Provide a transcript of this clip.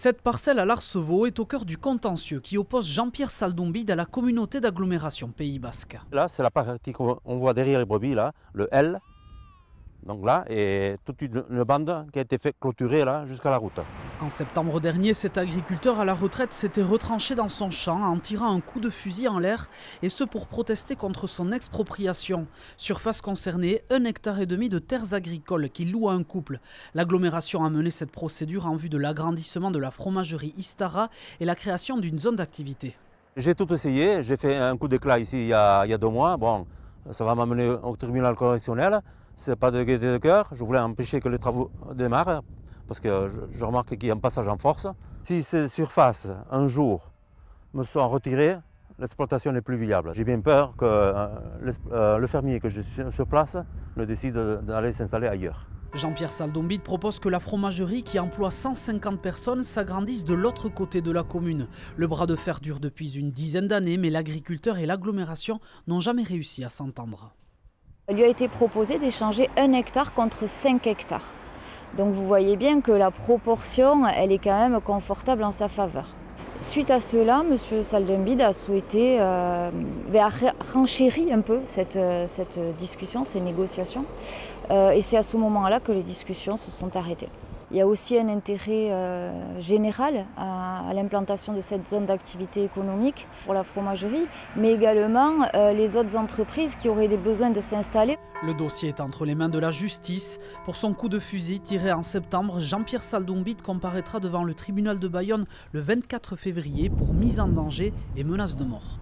Cette parcelle à l'Arcevaux est au cœur du contentieux qui oppose Jean-Pierre Saldombide à la communauté d'agglomération Pays Basque. Là, c'est la partie qu'on voit derrière les brebis, là, le L. Donc là, et toute une bande qui a été fait clôturer là jusqu'à la route. En septembre dernier, cet agriculteur à la retraite s'était retranché dans son champ en tirant un coup de fusil en l'air, et ce pour protester contre son expropriation. Surface concernée, 1,5 hectare de terres agricoles qu'il loue à un couple. L'agglomération a mené cette procédure en vue de l'agrandissement de la fromagerie Istara et la création d'une zone d'activité. J'ai tout essayé, j'ai fait un coup d'éclat ici il y a 2 mois. Bon, ça va m'amener au tribunal correctionnel. C'est pas de gaieté de cœur, je voulais empêcher que les travaux démarrent parce que je remarque qu'il y a un passage en force. Si ces surfaces, un jour, me sont retirées, l'exploitation n'est plus viable. J'ai bien peur que le fermier que je suis sur place ne décide d'aller s'installer ailleurs. Jean-Pierre Saldombide propose que la fromagerie, qui emploie 150 personnes, s'agrandisse de l'autre côté de la commune. Le bras de fer dure depuis une dizaine d'années, mais l'agriculteur et l'agglomération n'ont jamais réussi à s'entendre. Il lui a été proposé d'échanger 1 hectare contre 5 hectares. Donc vous voyez bien que la proportion, elle est quand même confortable en sa faveur. Suite à cela, M. Saldombide a souhaité renchérir un peu cette discussion, ces négociations. Et c'est à ce moment-là que les discussions se sont arrêtées. Il y a aussi un intérêt général à l'implantation de cette zone d'activité économique pour la fromagerie, mais également les autres entreprises qui auraient des besoins de s'installer. Le dossier est entre les mains de la justice. Pour son coup de fusil tiré en septembre, Jean-Pierre Saldombide comparaîtra devant le tribunal de Bayonne le 24 février pour mise en danger et menace de mort.